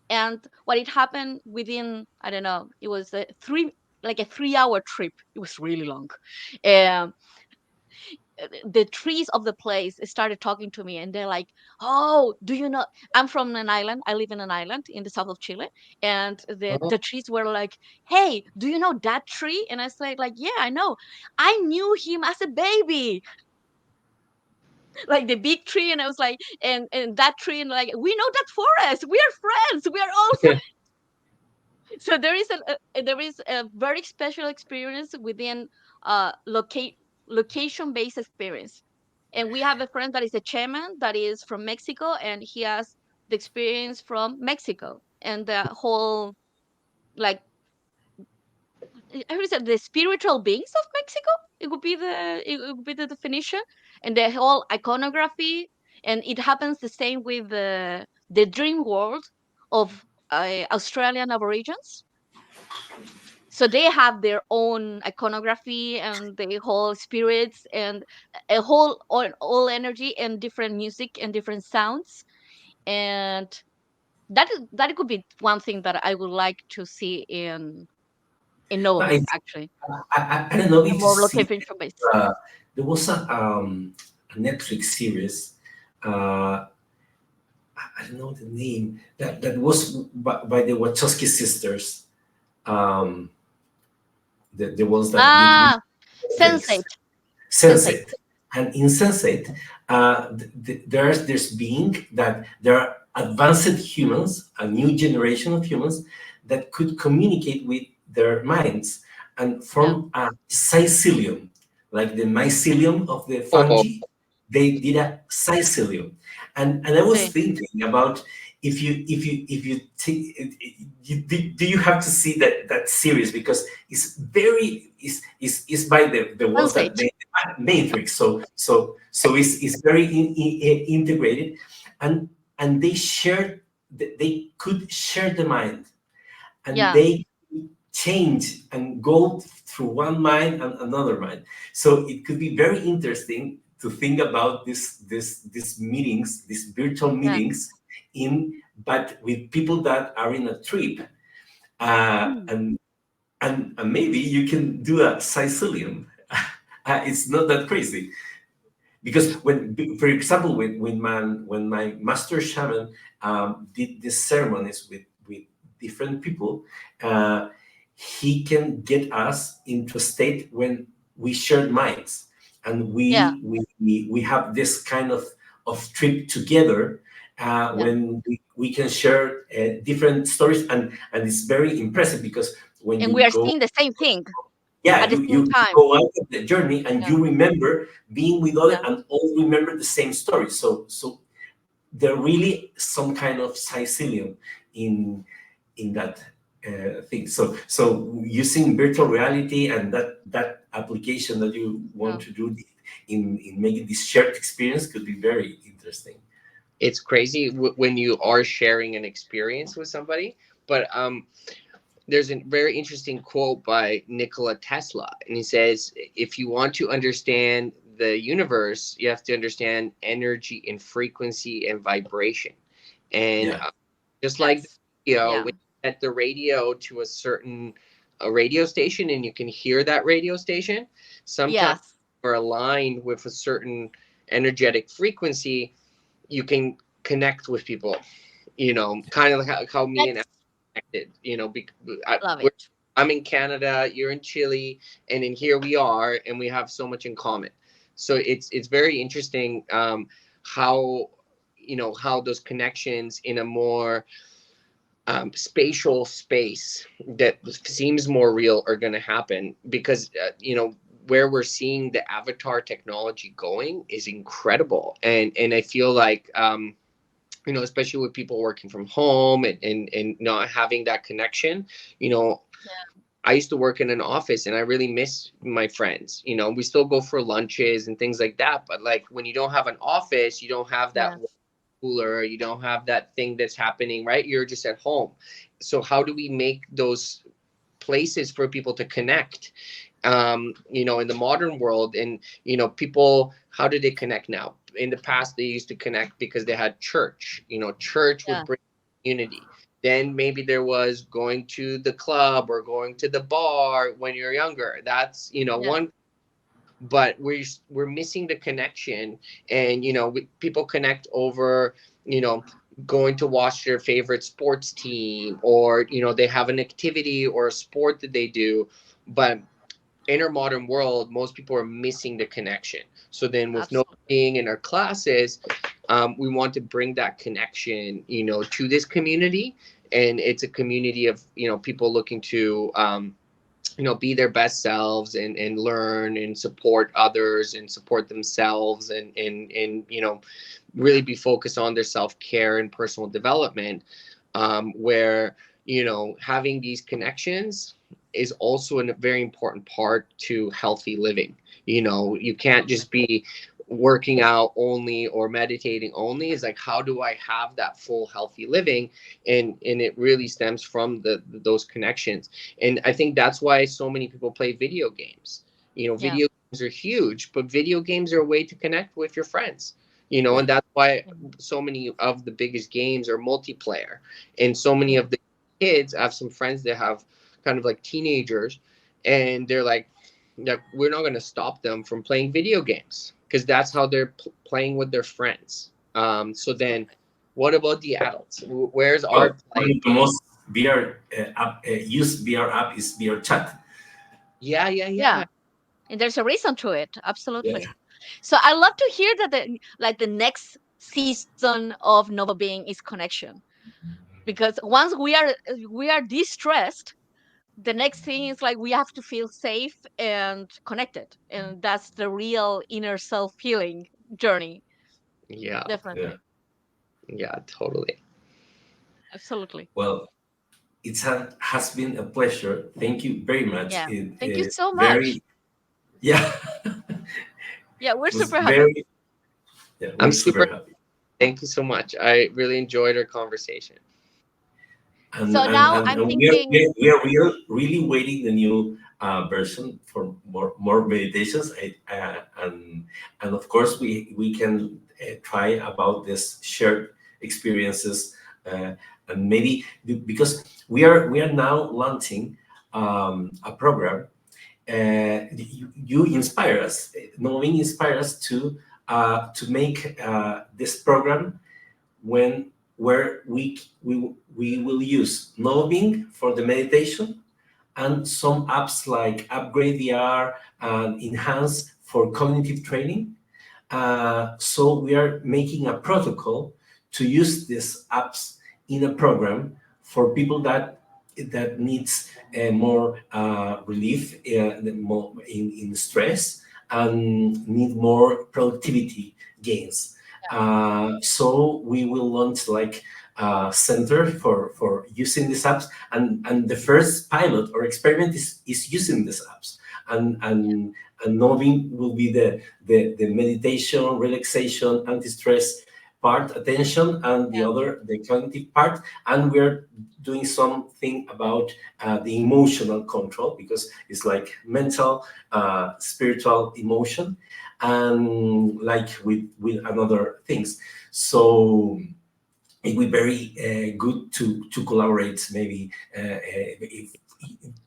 And what it happened within, I don't know, it was a 3-hour trip. It was really long. um the trees of the place started talking to me, and they're like, oh, do you know, I'm from an island, I live in an island in the south of Chile. And the trees were like, hey, do you know that tree? And I said, like, yeah, I know. I knew him as a baby. Like the big tree. And I was like, and that tree, and like, we know that forest, we are friends, we are all friends. So there is a very special experience within location based experience. And we have a friend that is a chairman that is from Mexico, and he has the experience from Mexico, and the whole, like, I would say the spiritual beings of Mexico. It would be the definition, and the whole iconography. And it happens the same with the dream world of Australian Aborigines. So they have their own iconography and the whole spirits and a whole all energy and different music and different sounds. And that could be one thing that I would like to see in Novobeing, actually. I don't know if A you more see. location based. There was a Netflix series. I don't know the name. That was by the Wachowski sisters. The ones that Sense8. Sense8. And in Sense8, there's being that there are advanced humans, a new generation of humans that could communicate with their minds and from a mycelium, like the mycelium of the fungi. They did a mycelium, and I was thinking about if you do you have to see that series, because it's very is by the ones that they matrix. So it's very integrated, and they could share the mind, and Yeah. they change and go through one mind and another mind. So it could be very interesting to think about these meetings, these virtual meetings, but with people that are in a trip, and maybe you can do a Sicilian. It's not that crazy, because for example, when my master shaman did these ceremonies with different people, he can get us into a state when we share minds, and we have this kind of trip together, when we can share different stories, and it's very impressive, because when And you we are go, seeing the same thing yeah, at the same you time. go out of the journey, and you remember being with others, Yeah. and all remember the same story. So there really some kind of Sicilian in that thing. So using virtual reality and that application that you want to do in making this shared experience could be very interesting. It's crazy when you are sharing an experience with somebody. But there's a very interesting quote by Nikola Tesla, and he says, if you want to understand the universe, you have to understand energy and frequency and vibration. And just like when you set the radio to a certain radio station and you can hear that radio station, sometimes we're aligned with a certain energetic frequency, you can connect with people, kind of like how me and Alex connected, Love it. I'm in Canada, you're in Chile, and in here we are, and we have so much in common. So it's very interesting, how how those connections in a more spatial space that seems more real are going to happen, because where we're seeing the avatar technology going is incredible, and I feel like especially with people working from home and not having that connection, I used to work in an office and I really miss my friends. We still go for lunches and things like that, but like when you don't have an office, you don't have that cooler, you don't have that thing that's happening, right? You're just at home. So how do we make those places for people to connect, in the modern world? And people, how do they connect now? In the past, they used to connect because they had church. Church would bring unity. Then maybe there was going to the club or going to the bar when you're younger. That's one. But we're missing the connection, and people connect over going to watch their favorite sports team, or they have an activity or a sport that they do. But in our modern world, most people are missing the connection. So then with Novobeing in our classes, we want to bring that connection to this community. And it's a community of people looking to be their best selves and learn and support others and support themselves, and really be focused on their self-care and personal development, where having these connections is also a very important part to healthy living. You can't just be working out only or meditating only. Is like, how do I have that full healthy living? And it really stems from those connections. And I think that's why so many people play video games. Video games are huge, but video games are a way to connect with your friends. And that's why so many of the biggest games are multiplayer. And so many of the kids, I have some friends that have kind of like teenagers, and they're like, we're not going to stop them from playing video games, because that's how they're playing with their friends. So then what about the adults? Where's our play? One of the most used VR app is VR chat. Yeah. And there's a reason to it. Absolutely. So I love to hear that the next season of Novobeing is connection, because once we are distressed, the next thing is like we have to feel safe and connected, and that's the real inner self healing journey. Definitely. Yeah, totally. Absolutely. Well, has been a pleasure. Thank you very much. Thank you so much. Yeah. Yeah, we're It was super happy. very, yeah, I'm we're super. super happy. Thank you so much. I really enjoyed our conversation. and So and now and, I'm and thinking, really waiting the new version for more meditations. And of course we can try about this shared experiences, and maybe because we are now launching a program. You inspire us. Knowing inspire us to make this program when where we will use Novobeing for the meditation and some apps like Upgrade VR and Enhance for cognitive training. So we are making a protocol to use these apps in a program for people that needs more relief, more in stress, and need more productivity gains. So we will launch like a center for using these apps, and the first pilot or experiment is using these apps, and Noving will be the meditation, relaxation, anti-stress part, attention, and the yeah, other, the cognitive part. And we're doing something about the emotional control, because it's like mental, spiritual, emotion, and like with another things. So it would be very good to collaborate, maybe if,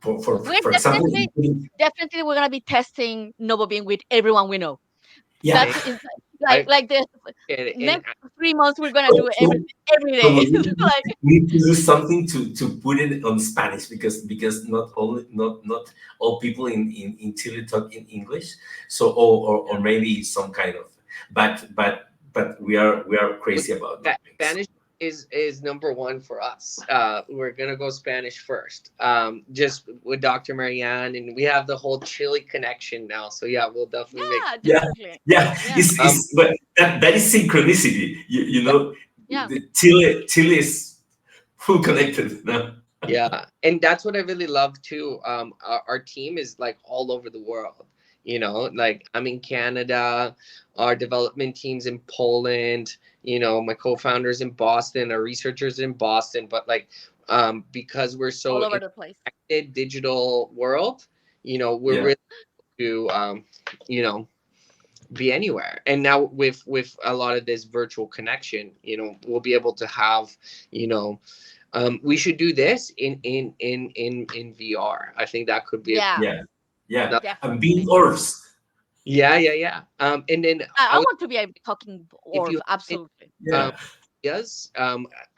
we're for example, definitely we're gonna be testing Novobeing with everyone we know. yeah. That's Thank in, I like the and next 3 months we're gonna do So, every so day. we Like, need to do something to put it on Spanish, because not all people in Chile talk in English. So or maybe some kind of, but we are we, crazy about nothing. Spanish is number one for us. We're gonna go Spanish first. Just with Dr. Marianne, and we have the whole Chile connection now. So yeah, we'll definitely make. yeah, Yeah, definitely. yeah. Yeah, It's but that is synchronicity. You know, yeah, the Chile is full connected now. Yeah, and that's what I really love too. Our team is like all over the world. Like I'm in Canada, our development team's in Poland. My co-founders in Boston, our researchers in Boston. But like, because we're all so over the place. interconnected digital world, we're Yeah. really to you know be anywhere. And now with a lot of this virtual connection, we'll be able to have, you know we should do this in VR. I think that could be Yeah, Yeah, yeah. And being definitely. Earths. yeah. And then I want to be able to talking if orb, you have absolutely. um, Yeah, ideas,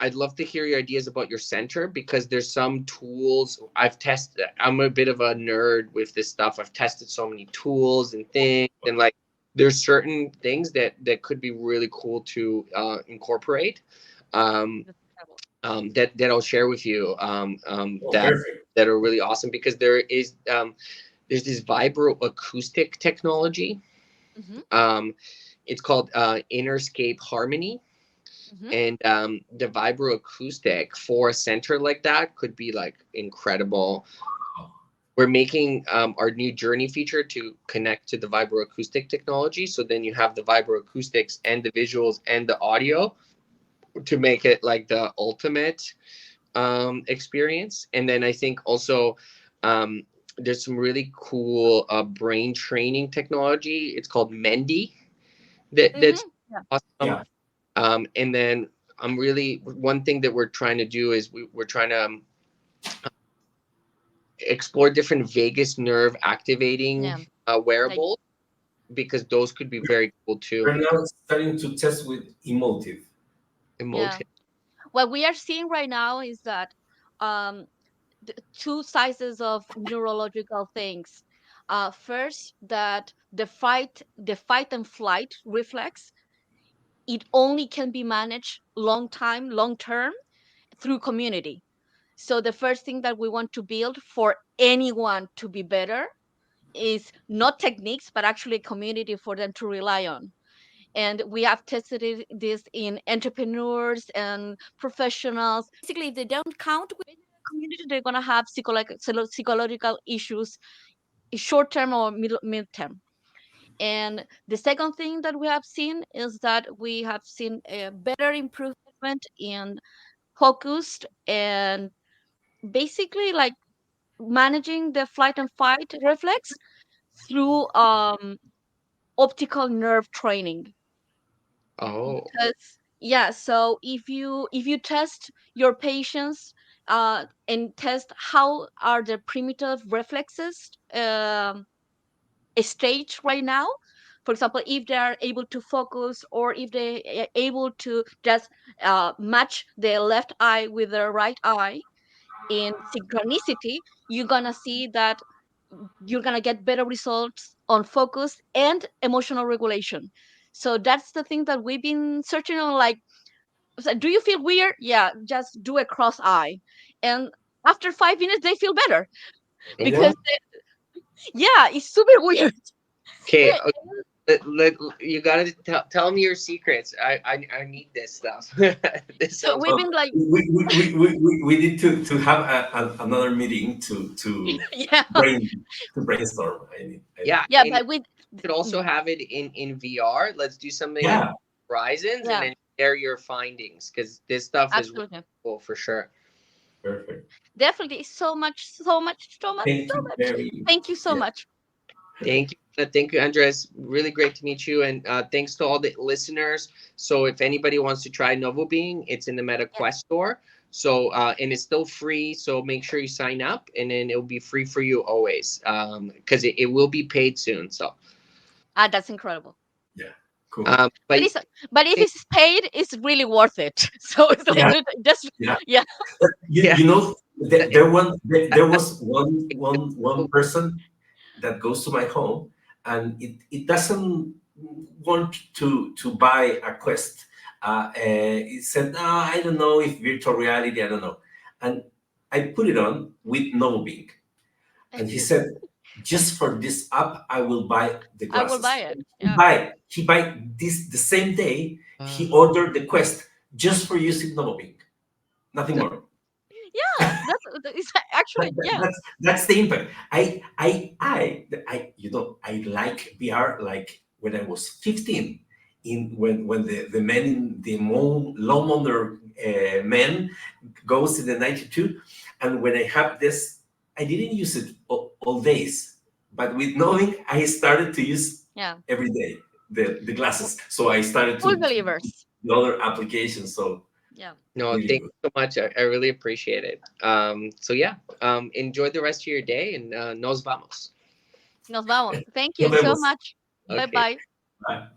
I'd love to hear your ideas about your center, because there's some tools I've tested. I'm a bit of a nerd with this stuff. I've tested so many tools and things, and like there's certain things that could be really cool to incorporate. Um, That's incredible. that I'll share with you, oh, that perfect. are really awesome, because there's this vibroacoustic technology. Mm-hmm, It's called Innerscape Harmony, mm-hmm. and the vibroacoustic for a center like that could be like incredible. We're making our new journey feature to connect to the vibroacoustic technology, so then you have the vibroacoustics and the visuals and the audio to make it like the ultimate experience. And then I think also um, there's some really cool brain training technology. It's called Mendy. That's Mm-hmm. Yeah. awesome. Yeah, And then I'm really one thing that we're trying to do is we're trying to explore different vagus nerve Yeah. activating Like, wearables, because those could be very cool too. we're now starting to test with emotive. yeah. Emotive. What we are seeing right now is that um two sizes of neurological things. First, that the fight and flight reflex, it only can be managed long term through community. So the first thing that we want to build for anyone to be better is not techniques, but actually a community for them to rely on. And we have tested this in entrepreneurs and professionals. Basically, if they don't count with the community, they're going to have psychological issues, short term or mid term. And the second thing that we have seen is that we have seen a better improvement in focused and basically like managing the flight and fight reflex through optical nerve training. Oh. Because yeah, so if you test your patients and test how are the primitive reflexes stage right now, for example, if they are able to focus or if they are able to just match the left eye with the right eye in synchronicity, you're gonna see that you're gonna get better results on focus and emotional regulation. So that's the thing that we've been searching on. Like, so do you feel weird? Yeah, just do a cross eye, and after 5 minutes they feel better What? because yeah, it's super weird. Okay. Yeah, You gotta tell me your secrets. I need this stuff. This so sounds we've Well, been like, we need to have another meeting to yeah, brainstorm. I yeah, think. yeah, and but we, could also have it in VR. Let's do something like Yeah, Horizons and yeah, then share your findings because this stuff is really absolutely, cool for sure. perfect. definitely, so much, so much, so much, Thank so you much. very. Thank you so Yeah, much. Thank you. Thank you, Andres. Really great to meet you. And thanks to all the listeners. So if anybody wants to try Novobeing, it's in the Meta Yes, Quest store. So and it's still free. So make sure you sign up and then it'll be free for you always. Because it will be paid soon. So that's incredible. yeah, cool. um But but it's but if it's paid, it's really worth it. So it's like Yeah, just yeah. yeah, yeah. You know, there was one Oh, person that goes to my home, and it doesn't want to buy a quest. It said, no, I don't know if virtual reality, I don't know. And I put it on with Novobeing. And he said, just for this app, I will buy the I will buy glasses. it. He Yeah, buy, he buy this the same day, he uh, ordered the quest just for using Novobeing. Nothing more. yeah, that's it's actually yeah, That's the impact. I like VR like when I was 15, in when the men in the Lomonder men goes in the 92, and when I have this, I didn't use it all days, but with knowing, I started to use yeah. every day the glasses. So I started Full to believers. the other applications. So Yeah. no, really thank good. you so much. I really appreciate it. So yeah, enjoy the rest of your day and nos vamos. Nos vamos. Thank Nos you so vemos. much. Bye Okay. bye. Bye.